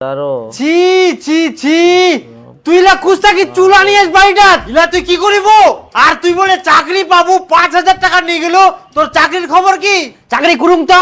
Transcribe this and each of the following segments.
ছি ছি ছি তুই লা কুস্তা কি চুলা নিয়ে বাড়িটা ইলা তুই কি করিব আর তুই বলে চাকরি পাবো 5000 টাকা নিয়ে গেল তোর চাকরির খবর কি চাকরি করুম তো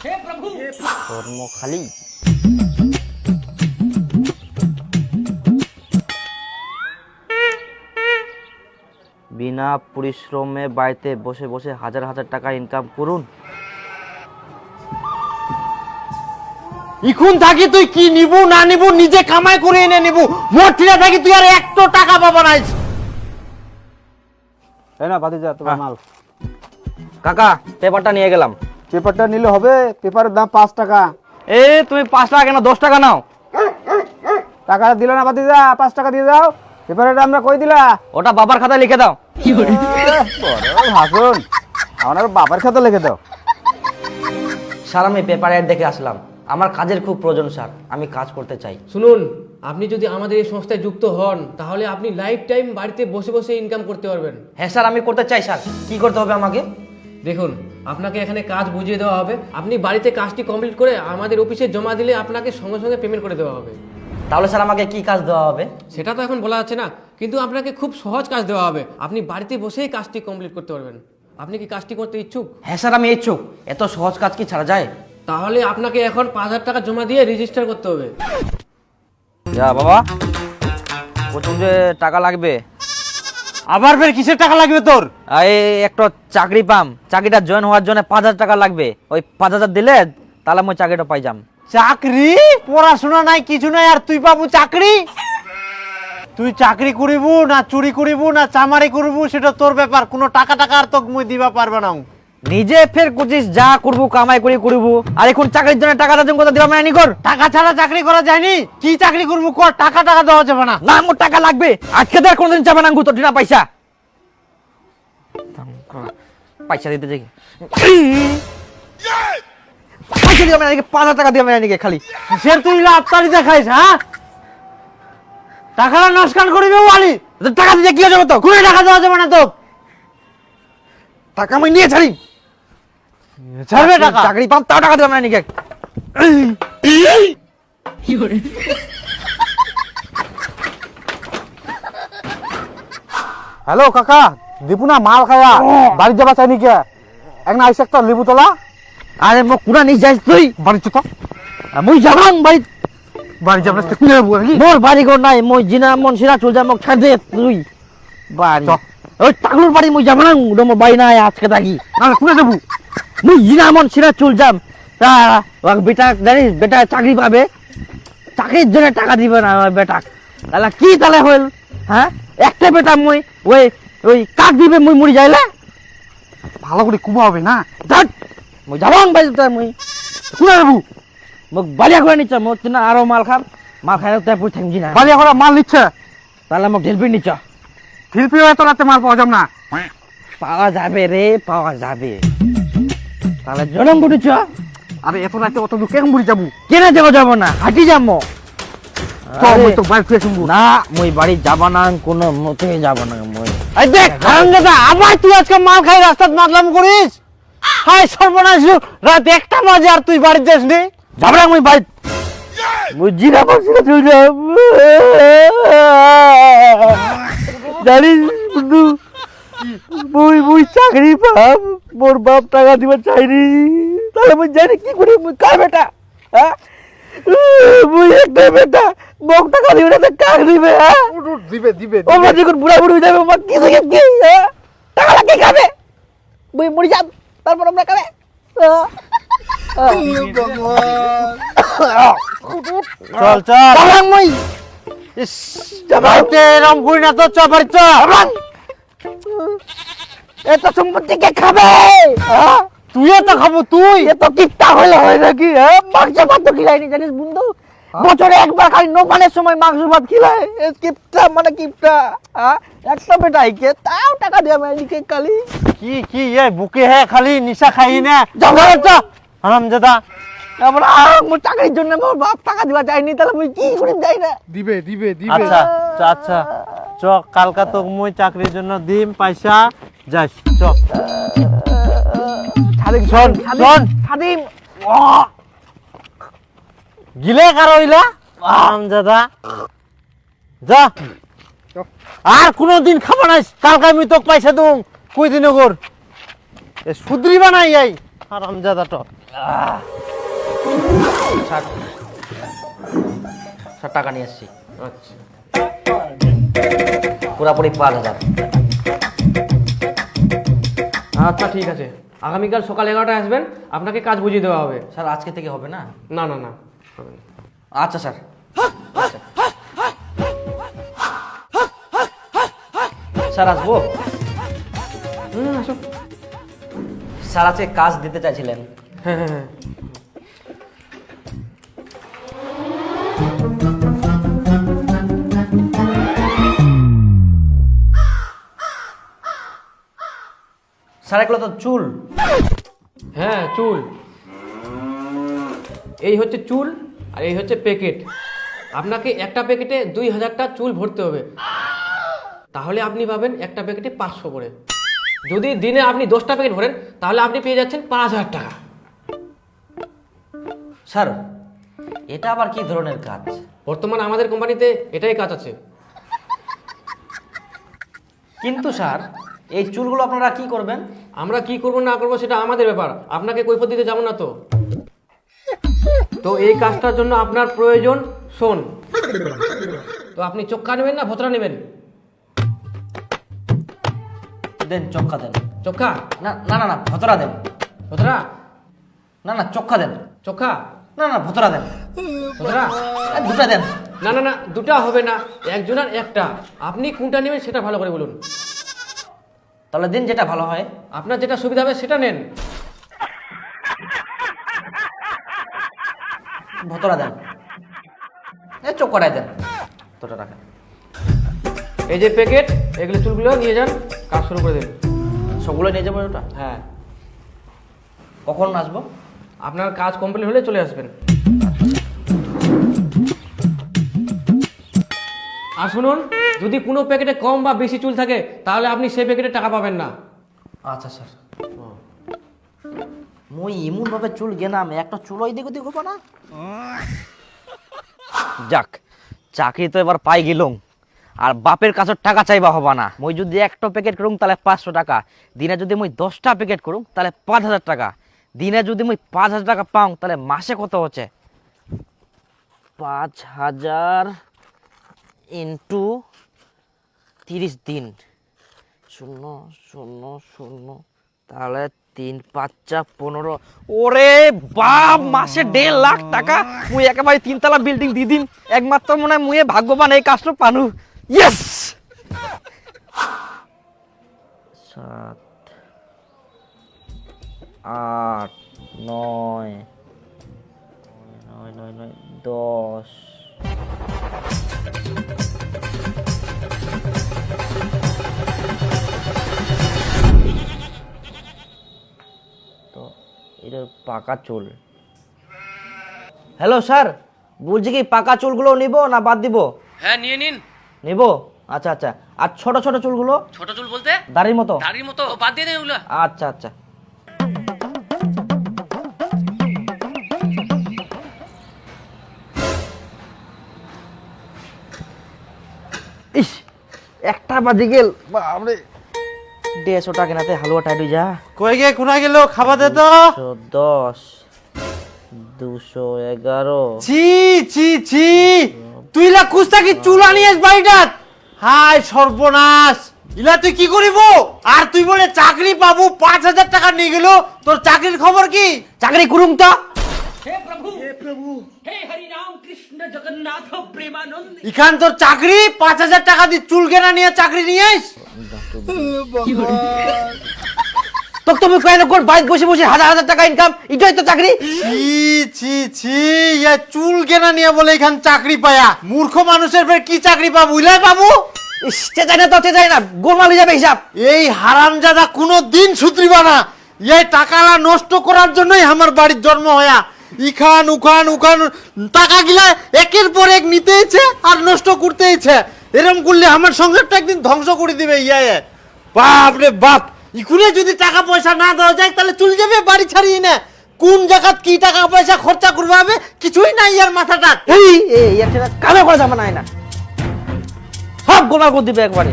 হে প্রভু কর্ম খালি বিনা পরিশ্রমে বাড়িতে বসে বসে হাজার হাজার টাকা ইনকাম করুন এখন থাকি তুই কি নিব না নিব নিজে কামাই করে এনে নিব মোটিরা থাকি তুই আর 100 টাকা পাবা না এই না ভাতিজা তোমার মাল কাকা পেপারটা নিয়ে গেলাম পেপারটা নিলে হবে পেপারের দাম 5 টাকা এ তুমি 5 টাকা কেন 10 টাকা নাও টাকা দিলা না ভাতিজা 5 টাকা দিয়ে দাও পেপারের দামটা কই দিলা ওটা বাবার খাতায় লিখে দাও কি করে বড় হাসুন আমার বাবার খাতা লিখে দাও স্যার আমি পেপার অ্যাড দেখে আসলাম আমার কাজের খুব প্রয়োজন স্যার আমি কাজ করতে চাই শুনুন আপনি যদি আমাদের এই সংস্থায় যুক্ত হন তাহলে আপনি লাইফ টাইম বাড়িতে বসে বসে ইনকাম করতে পারবেন। হ্যাঁ স্যার আমি করতে চাই স্যার কি করতে হবে আমাকে দেখুন আপনাকে এখানে কাজ বুঝিয়ে দেওয়া হবে আপনি বাড়িতে কাজটি কমপ্লিট করে আমাদের অফিসে জমা দিলে আপনাকে সঙ্গে সঙ্গে পেমেন্ট করে দেওয়া হবে। তাহলে স্যার আমাকে কি কাজ দেওয়া হবে সেটা তো এখন বলা যাচ্ছে না কিন্তু আপনাকে খুব সহজ কাজ দেওয়া হবে আপনি বাড়িতে বসেই কাজটি কমপ্লিট করতে পারবেন। আপনি কি কাজটি করতে ইচ্ছুক? হ্যাঁ স্যার আমি ইচ্ছুক এত সহজ কাজ কি ছাড়া যায় তাহলে আপনাকে এখন 5000 টাকা জমা দিয়ে রেজিস্টার করতে হবে। যা বাবা প্রথম যে টাকা লাগবে আবার ফের কিসের টাকা লাগবে তোর এই একটা চাকরি পাম চাকরিটা জয়েন হওয়ার জন্য 5000 টাকা লাগবে ওই 5000 দিলে তাহলে আমি চাকরিটা পাই যাম চাকরি পড়াশোনা নাই কিছু নাই আর তুই পাবো চাকরি তুই চাকরি করিব না চুরি করিব না চামারি করিব সেটা তোর ব্যাপার কোনো টাকা টাকা আর তোকে মই দিবা পারবে না নিজে ফের কুচিস যা করবো কামাই করে করব আর এখন চাকরির জন্য টাকা দাম কথা দিবা মানে কর টাকা ছাড়া চাকরি করা যায়নি কি চাকরি করব কর টাকা টাকা দেওয়া যাবে না না মোর টাকা লাগবে আজকে তো আর কোনদিন চাবে না গুতো না পয়সা পয়সা দিতে যাই পয়সা দিবা মানে 5000 টাকা দিবা মানে খালি কিসের তুই লাভতারি দেখাইছ হ্যাঁ টাকাটা নস্কান করিবে ওয়ালি টাকা দিতে কি হবে তো কোনো টাকা দেওয়া যাবে না তো টাকা আমি নিয়ে ছাড়ি ছাড়বে টাকা চাকরি পাম তাও টাকা দিবা মানে হ্যালো কাকা দীপু না মাল খাওয়া বাড়ি যাবা চাইনি কে একটা আইসে একটা লিবু তোলা আরে মো কুড়া নিয়ে যাইস তুই বাড়ি তো মুই যাবাং বাড়ি বাড়ি যাবো কিনে নেবো মোর বাড়ি ঘর নাই মই জিনা মন সিরা চল যা মোক ছাড় দে তুই বাড়ি ওই টাকলুর বাড়ি মই যাবাং মোর বাড়ি নাই আজকে থাকি না কোনে যাবো মুই জিনা মন সিরা চল যাম তা বেটা জানিস বেটা চাকরি পাবে চাকরির জন্য টাকা দিবে না বেটা তাহলে কি তাহলে হইল হ্যাঁ একটা বেটা মই ওই ওই কাক দিবে মুই মরি যাইলে ভালো করে কুবা হবে না ধট মই যাবাং বাড়ি মুই কোনে যাবো মোক বালিয়া করে নিচ্ছ মোক না আরো মাল খাম মাল খাই তাই পুই থাকি না বাড়ি এখন মাল নিচ্ছে তাহলে মোক ঢেলপি নিচ্ছ শিল্পী হয়তো রাতে মাল পাওয়া যাব না পাওয়া যাবে রে পাওয়া যাবে তাহলে জনম বুঝছ আরে এত রাতে অত দূর কেমন বুড়ি যাবো কেনে যাব না হাঁটি যাবো তো মই তো বাইক ফিরে শুনবো না মই বাড়ি যাব না কোনো মতে যাব না মই এই দেখ হারামজাদা আবার তুই আজকে মাল খাই রাস্তায় মাতলাম করিস হাই সর্বনাশ রাত 1টা বাজে আর তুই বাড়ি যাস নি যাব না মই বাড়ি মই জিরা বসে চলে যাব জানিস বন্ধু মই চাকরি পাব মোর বাপ টাকা দিবা চাইনি তাহলে মই জানি কি করি মই কার বেটা হ্যাঁ মই একটা বেটা মোক টাকা দিবে না কাক দিবে হ্যাঁ দিবে দিবে ও মা যখন বুড়া বুড়ি হয়ে যাবে মা কি থেকে কি হ্যাঁ টাকা লাগে খাবে মই মরে যাব তারপর আমরা খাবে চল চল যাবাং মই ইস বাড়িতে এরম করি না তো চ বাড়ি চ এত সম্পত্তি কে খাবে হ্যাঁ তুই তো খাবো তুই এত কিপটা হলে হয় নাকি হ্যাঁ মাংস ভাত তো খিলাইনি জানিস বন্ধু বছরে একবার খালি নোমানের সময় মাংস ভাত খিলায় কিপটা মানে কিপটা হ্যাঁ একটা বেটাই কে তাও টাকা দেয়া মানে খালি কি ये বুকে है খালি নিশা খাই না যাবা চ হারামজাদা আমরা মোর চাকরির জন্য মোর বাপ টাকা দিবা চাইনি তাহলে মুই কি করে যাই না দিবে দিবে দিবে আচ্ছা আচ্ছা চ কালকা তো মই চাকরির জন্য দিম পয়সা যাস চ খাদিম শোন শোন খাদিম গিলে কার হইলা হারামজাদা যা, আর কোনোদিন খাবা না। কালকে আমি তোকে পয়সা দেবো, কই দিন ওগর সুদ্রিবা নাই এই হারামজাদাটা। স্যার টাকা নিয়ে এসছি, আচ্ছা পুরাপুরি 5,000। আচ্ছা ঠিক আছে, আগামীকাল সকাল 11টায় আসবেন, আপনাকে কাজ বুঝিয়ে দেওয়া হবে। স্যার আজকে থেকে হবে না? না না না হবে না। আচ্ছা স্যার। আচ্ছা। স্যার আসবো? আসো। স্যার আজকে কাজ দিতে চাইছিলেন। হ্যাঁ হ্যাঁ হ্যাঁ। স্যার এগুলো তো চুল। হ্যাঁ চুল, এই হচ্ছে চুল আর এই হচ্ছে প্যাকেট। আপনাকে একটা প্যাকেটে 2000টা চুল ভরতে হবে, তাহলে আপনি পাবেন একটা প্যাকেটে 500 করে। যদি দিনে আপনি 10টা প্যাকেট ভরেন তাহলে আপনি পেয়ে যাচ্ছেন 5000 টাকা। স্যার এটা আবার কি ধরনের কাজ? বর্তমানে আমাদের কোম্পানিতে এটাই কাজ আছে। কিন্তু স্যার এই চুলগুলো আপনারা কি করবেন? আমরা কি করব না করব সেটা আমাদের ব্যাপার, আপনাকে কৈফিয়ত দিতে যাবো না তো। তো এই কাজটার জন্য আপনার প্রয়োজন শোন। তো আপনি চক্কা নেবেন না ভোতরা নেবেন? দেন চক্কা দেন। চক্কা? না না না না ভতরা দেন। ভোতরা? না না চক্কা দেন। চক্কা? না না ভতরা দেন। ভোতরা? দুটা দেন। না না না দুটা হবে না, একজনের একটা। আপনি কোনটা নেবেন সেটা ভালো করে বলুন। তাহলে দিন যেটা ভালো হয়। আপনার যেটা সুবিধা হবে সেটা নেন। ভতরা দেন। এই চক্কাটাই দেন। দুটো টাকা। এই যে প্যাকেট, এগুলো চুলগুলো নিয়ে যান, কাজ শুরু করে দিন। সবগুলো নিয়ে যাবো ওটা? হ্যাঁ। কখন আসবো? আপনার কাজ কমপ্লিট হলে চলে আসবেন। আর শুনুন, যদি কোনো প্যাকেটে কম বা বেশি চুল থাকে তাহলে আপনি সেই প্যাকেটে টাকা পাবেন না। আচ্ছা স্যার। মুই এমন ভাবে চুল গেলাম একটা চুল ওই দিক ওদিক হবো না। যাক চাকরি তো এবার পাই গেলুম, আর বাপের কাছে টাকা চাইবা হবা না। মুই যদি একটা প্যাকেট করুম তাহলে 500 টাকা, দিনে যদি মুই 10টা প্যাকেট করুম তাহলে 5000 টাকা, দিনে যদি মুই 5000 টাকা পাও তাহলে মাসে কত হচ্ছে? 5000 ইন্টু 30 দিন, 0 0 0, তাহলে 3 5 15। ওরে বাপ, মাসে 1.5 লাখ টাকা। মুই একেবারে 3 তলা বিল্ডিং দি দিন। একমাত্র মনে হয় মুয়ে ভাগ্যবান এই কাজটা পানু। ইয়েস। 7 8 9 9 9 10। তো এটা পাকা চুল। হ্যালো স্যার, বলছি কি পাকা চুলগুলো নিব না বাদ দিব? হ্যাঁ নিয়ে নিন। নিব? আচ্ছা আচ্ছা। আর ছোট ছোট চুলগুলো? ছোট চুল বলতে দাড়ির মতো? দাড়ির মতো বাদ দিয়ে দেন ওগুলো। আচ্ছা আচ্ছা। ইস, একটা বাজে গেল। বাপরে, 150 টাকা নাতে হালুয়া টাইট হয়ে যা। কই গে কোনা গেল খাবা দে তো। 110 211। ছি ছি ছি, তুই লা কুস্তা কি চুল আনিস বাড়িটাত? হাই সর্বনাশ, ইলা তুই কি করিব? আর তুই বলে চাকরি পাবো, 5000 টাকা নিয়ে গেল। তোর চাকরির খবর কি? চাকরি করুম তো। ইখান তোর চাকরি 5000 টাকা দিয়ে চুল কেনা নিয়ে চাকরি নিয়েস। তো তুমি কয়েন কোন বাইক বসে বসে হাজার হাজার টাকা ইনকাম, এটাই তো চাকরি। ছি ছি ছি, ইয়া চুল কেনা নিয়ে বলে এখান চাকরি পায়া। মূর্খ মানুষের ফের কি চাকরি পাবো? ইলাই পাবো। চেঁচাই না তো চেঁচাই না, গোলমাল হয়ে যাবে হিসাব। এই হারামজাদা কোনো দিন সুধরিবা না। এই টাকালা নষ্ট করার জন্যই আমার বাড়ির জন্ম হয়া। ইখান উখান উখান টাকা গিলা একের পর এক নিতে ইচ্ছে আর নষ্ট করতে ইচ্ছে। এরকম করলে আমার সংসারটা একদিন ধ্বংস করে দিবে। ইয়া বাপ রে বাপ, ইকুনে যদি টাকা পয়সা না দেওয়া যায় তাহলে চলে যাবে বাড়ি ছাড়িয়ে না। কোন জায়গাত কি টাকা পয়সা খরচা করবে হবে কিছুই নাই ইয়ার মাথাটা। এই এই এর ছেলে কামে করা যাবে না না, সব গোলা করে দিবে একবারে,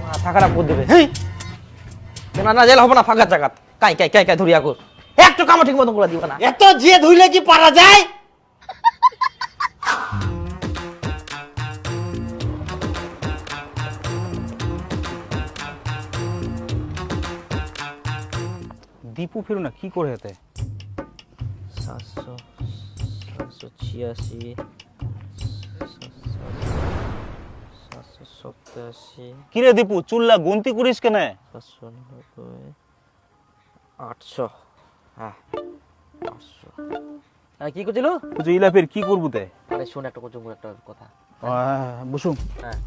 মাথা খারাপ করে দিবে। হেই না না জেল হবে না, ফাঁকা জায়গা কাই কাই কাই কাই ধরিয়া কর, একটু কাম ঠিক মতো করে দিবে না। এত যে ধুইলে কি পারা যায়? দীপু ফিরু না কি করে হেতে 700 786 787 কিরে দীপু চুল্লা গুনতি করিস কেন? 790 800 হ্যাঁ 800। কি করছিল? তুই ইলা ফের কি করবু তে? আরে শোন একটা একটা কথা। বসুম হ্যাঁ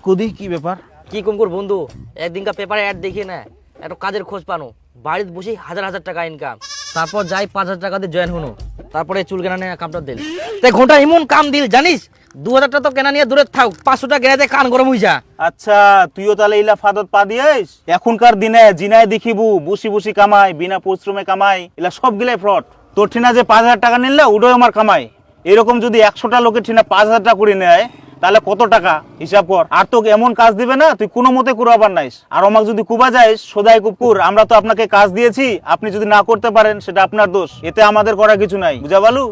কদি কি ব্যাপার? কি কম কর বন্ধু, একদিনকার পেপারে অ্যাড দেখি না, একটা কাজের খোঁজ পানো, বাড়িতে বসে হাজার হাজার টাকা ইনকাম, তারপর যাই 5,000 টাকা দিয়ে জয়েন হনো, তারপরে চুল কেনা নিয়ে কামটা দিল, তাই ঘন্টা এমন কাম দিল জানিস, 2,000 টাকা তো কেনা নিয়ে দূরে থাক, 500 টাকা গেলে কান গরম হয়ে যা। আচ্ছা তুইও তাহলে ইলা ফাদত পা দিয়েস? এখনকার দিনে জিনায় দেখিবু বসি বসি কামাই, বিনা পরিশ্রমে কামাই, এলা সব গিলাই ফ্রড। তোর ঠিনা যে 5,000 টাকা নিলে ওটাই আমার কামাই, এরকম যদি 100টা লোকের ঠিনা 5,000 টাকা করে নেয় তাহলে কত টাকা হিসাব কর। আর তোকে এমন কাজ দিবে না তুই কোনো মতে কুরাবার নাইস। আর আমাকে যদি কুবা যাইস সদাই কুকুর, আমরা তো আপনাকে কাজ দিয়েছি, আপনি যদি না করতে পারেন সেটা আপনার দোষ, এতে আমাদের করা কিছু নাই, বুঝা বালু?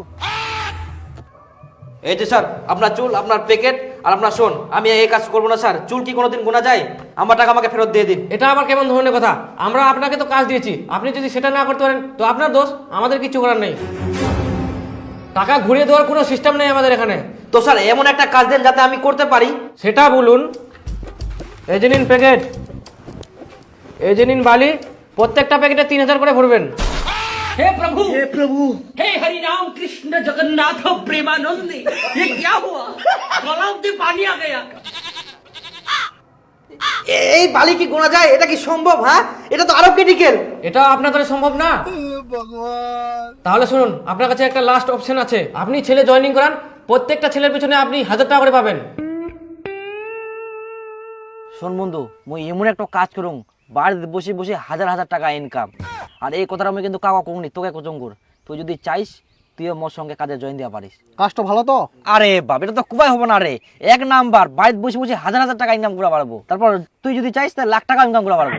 এই যে স্যার আপনার চুল, আপনার প্যাকেট, আর আপনার শোন, আমি এই কাজ করবো না স্যার, চুল কি কোনোদিন গোনা যায়? আমার টাকা আমাকে ফেরত দিয়ে দিন। এটা আবার কেমন ধরনের কথা? আমরা আপনাকে তো কাজ দিয়েছি, আপনি যদি সেটা না করতে পারেন তো আপনার দোষ, আমাদের কিছু করার নেই। টাকা ঘুরিয়ে দেওয়ার কোনো সিস্টেম নেই আমাদের এখানে। তো স্যার এমন একটা কাজ দেন যাতে আমি করতে পারি। সেটা বলুন। এই যে নিন প্যাকেট, এই যে নিন বালি, প্রত্যেকটা প্যাকেটে 3,000 করে ভরবেন। हे प्रभु हे हरि राम कृष्ण जगन्नाथ प्रेमानंद, ये क्या हुआ? गलाव में पानी आ गया। এই বালি কি গোনা যায়? এটা কি সম্ভব? হ্যাঁ এটা তো আরো ক্রিটিক্যাল। এটা আপনার দ্বারা সম্ভব না। তাহলে শুনুন, আপনার কাছে একটা লাস্ট অপশন আছে, আপনি ছেলে জয়েনিং করান, প্রত্যেকটা ছেলের পিছনে আপনি 1,000 টাকা করে পাবেন। শোন বন্ধু, মুই এমন একটা কাজ করুম, বাড়িতে বসে বসে হাজার হাজার টাকা ইনকাম, আর এই কথাটা আমি কিন্তু কাকা কমনি, তোকে কোচঙ্গুর, তুই যদি চাইস তুইও মোর সঙ্গে কাজে জয়েন দেওয়া পারিস। কাজটা ভালো তো? আরে বাপ, এটা তো কুবাই হবো না রে, 1 নাম্বার, বাড়িতে বসে বসে হাজার হাজার টাকা ইনকাম করা পারবো, তারপর তুই যদি চাইস তাহলে লাখ টাকা ইনকাম করা পারবো।